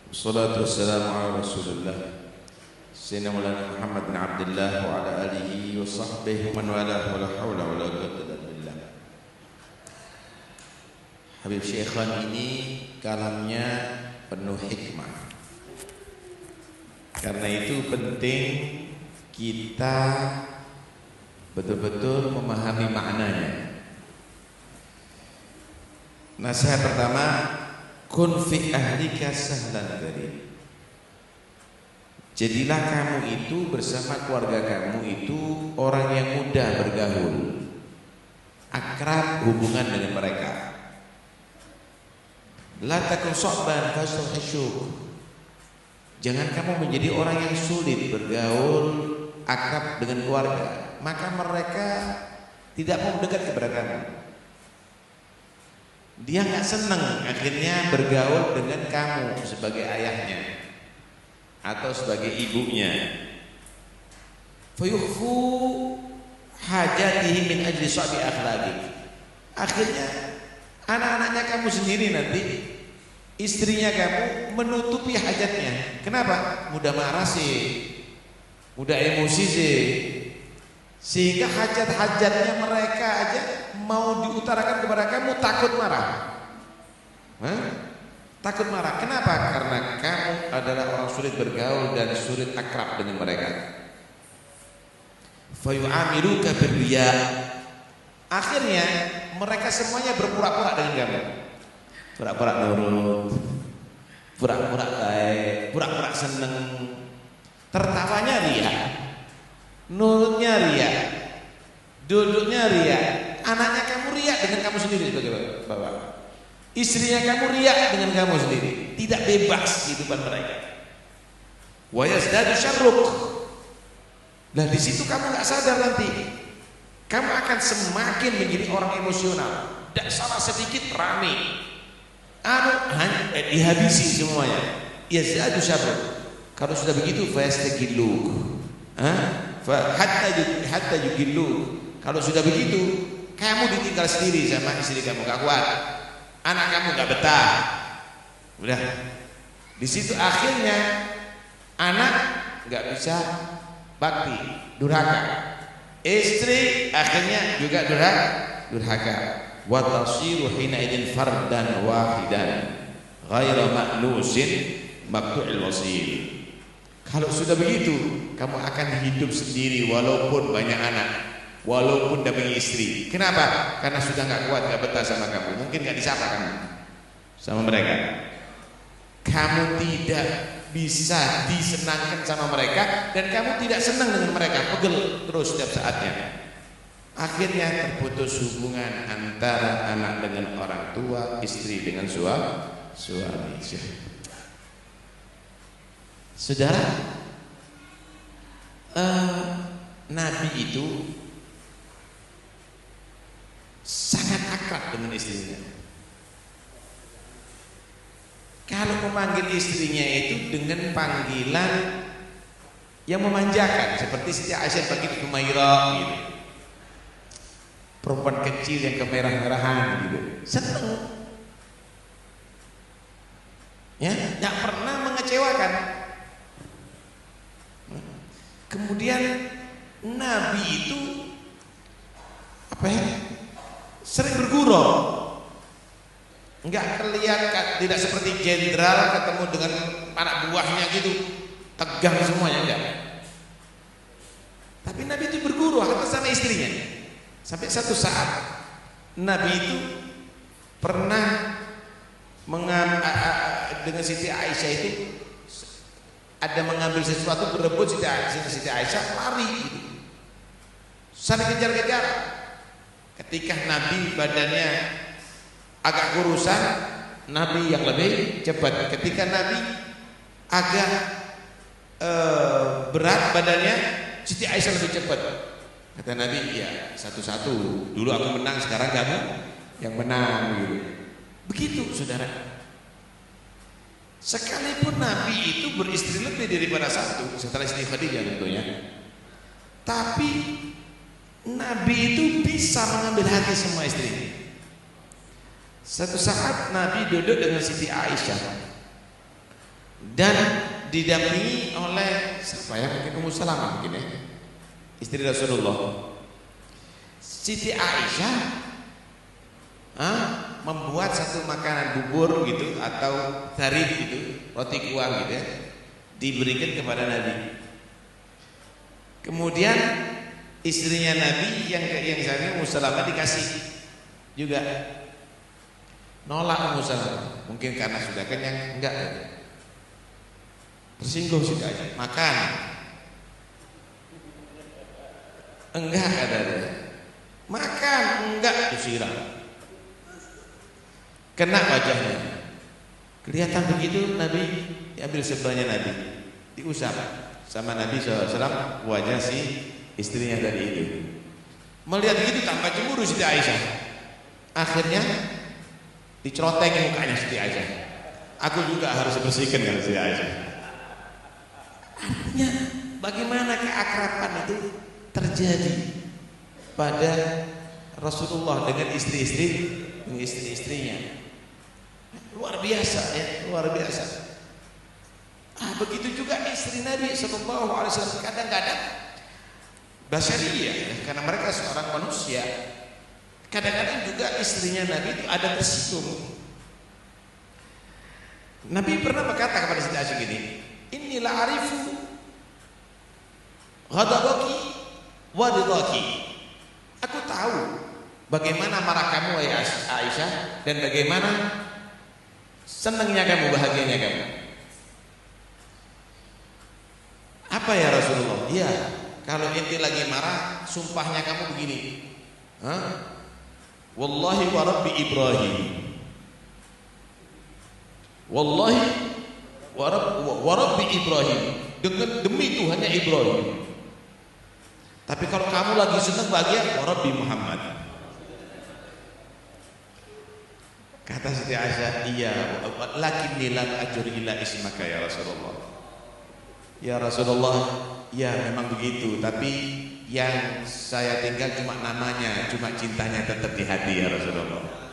Wassalatu wassalamu ala Rasulillah Sayyidina Maulana Muhammad bin Abdullah wa ala alihi wa sahbihi wa man walah wa la hawla wa la quwwata illa billah. Habib Syekhan ini kalamnya penuh hikmah. Karena itu penting kita betul-betul memahami maknanya. Nasihat pertama, kun fi ahlika sahlan karim. Jadilah kamu itu bersama keluarga kamu itu orang yang mudah bergaul, akrab hubungan dengan mereka. La takun sa'ban fastahsyuk. Jangan kamu menjadi orang yang sulit bergaul, akrab dengan keluarga, maka mereka tidak mau mendekat kepada kamu. Dia nggak senang akhirnya bergaul dengan kamu sebagai ayahnya atau sebagai ibunya. Fayukhfu hajatihi min ajli sa'bi akhlaqik. Akhirnya anak-anaknya kamu sendiri nanti, istrinya kamu menutupi hajatnya. Kenapa? Mudah marah sih, mudah emosi sih, sehingga hajat-hajatnya mereka aja mau diutarakan kepada kamu takut marah. Takut marah. Kenapa? Karena kamu adalah orang sulit bergaul dan sulit akrab dengan mereka. Fayu'amiruka birriya. Akhirnya mereka semuanya berpura-pura dengan kamu. Pura-pura nurut, pura-pura baik, pura-pura seneng. Tertawanya riya, nurutnya riya, duduknya riya. Anaknya kamu riya dengan kamu sendiri sebagai bapak. Istrinya kamu riya dengan kamu sendiri. Tidak bebas kehidupan mereka. Wa yazdadu syarruk. Nah di situ kamu nggak sadar nanti, kamu akan semakin menjadi orang emosional. Dan salah sedikit rame, dihabisi semuanya. Yazdadu syarruk. Kalau sudah begitu, fastagilluk. Hatta yugilluk. Kalau sudah begitu, kamu ditinggal sendiri sama istri kamu, gak kuat, anak kamu gak betah. Udah, di situ akhirnya anak gak bisa bakti, durhaka. Istri akhirnya juga durhaka. Wa tasiru hina idin fardan wahidan ghaira ma'nusin mabtu'il wasil. Kalau sudah begitu, kamu akan hidup sendiri walaupun banyak anak, walaupun dapat istri. Kenapa? Karena sudah nggak kuat, nggak betah sama kamu. Mungkin nggak disapa kamu sama mereka. Kamu tidak bisa disenangkan sama mereka, dan kamu tidak senang dengan mereka. Pegel terus setiap saatnya. Akhirnya terputus hubungan antara anak dengan orang tua, istri dengan suami. Saudara, Nabi itu sangat akrab dengan istrinya. Kalau memanggil istrinya itu dengan panggilan yang memanjakan, seperti Siti Aisyah panggil Humairah gitu. Perempuan kecil yang kemerah-merahan gitu. Senang. Ya, enggak pernah mengecewakan. Kemudian Nabi itu sering bergurau, enggak kelihatan, tidak seperti jenderal ketemu dengan anak buahnya gitu tegang semuanya, enggak. Tapi Nabi itu bergurau hatta sama istrinya. Sampai satu saat Nabi itu pernah dengan Siti Aisyah itu ada mengambil sesuatu, berebut Siti Aisyah lari gitu, saling kejar-kejar. Ketika Nabi badannya agak kurusan, Nabi yang lebih cepat. Ketika Nabi agak berat badannya, Siti Aisyah lebih cepat. Kata Nabi, ya satu-satu. Dulu aku menang, sekarang kamu yang menang gitu. Begitu saudara. Sekalipun Nabi itu beristri lebih daripada satu setelah istri Khadijah tentunya, tapi Nabi itu bisa mengambil hati semua istri. Satu saat Nabi duduk dengan Siti Aisyah, dan didampingi oleh siapa ya, mungkin Ummu Salamah mungkin ya, istri Rasulullah. Siti Aisyah membuat satu makanan bubur gitu atau tharib gitu, roti kuah gitu ya, diberikan kepada Nabi. Kemudian istrinya Nabi yang saya Ummu Salamah dikasih juga. Nolak Ummu Salamah, mungkin karena sudah kenyang, enggak. Tersinggung sih aja. Makan. Enggak ada. Makan enggak, disiram. Kena wajahnya. Kelihatan begitu Nabi diambil sebelahnya Nabi, diusap sama Nabi SAW wajah si istrinya tadi itu. Melihat begitu tambah cemburu Siti Aisyah. Akhirnya dicerotengi mukanya Siti Aisyah. Aku juga harus bersihkan dengan Siti Aisyah. Artinya bagaimana keakraban itu terjadi pada Rasulullah dengan istri-istrinya. Luar biasa ya, luar biasa. Begitu juga istri Nabi SAW. Kadang-kadang basyariyah ya, karena mereka seorang manusia. Kadang-kadang juga istrinya Nabi itu ada tersinggung. Nabi pernah berkata kepada Siti Aisyah gini, "Inilah arifu ghadabaki wa ridaki." Aku tahu bagaimana marah kamu wahai Aisyah dan bagaimana senangnya kamu, bahagianya kamu. Apa ya Rasulullah? Iya, kalau ente lagi marah, sumpahnya kamu begini. Wallahi wa rabbi Ibrahim. Wallahi wa rabbi Ibrahim. Demi Tuhannya Ibrahim. Tapi kalau kamu lagi senang bahagia, wa rabbi Muhammad. Kata Siti Aisyah, iya, lakinni lam ajur illa ismaka ya Rasulullah. Ya Rasulullah, ya memang begitu, tapi yang saya tinggal cuma namanya, cuma cintanya tetap di hati ya Rasulullah.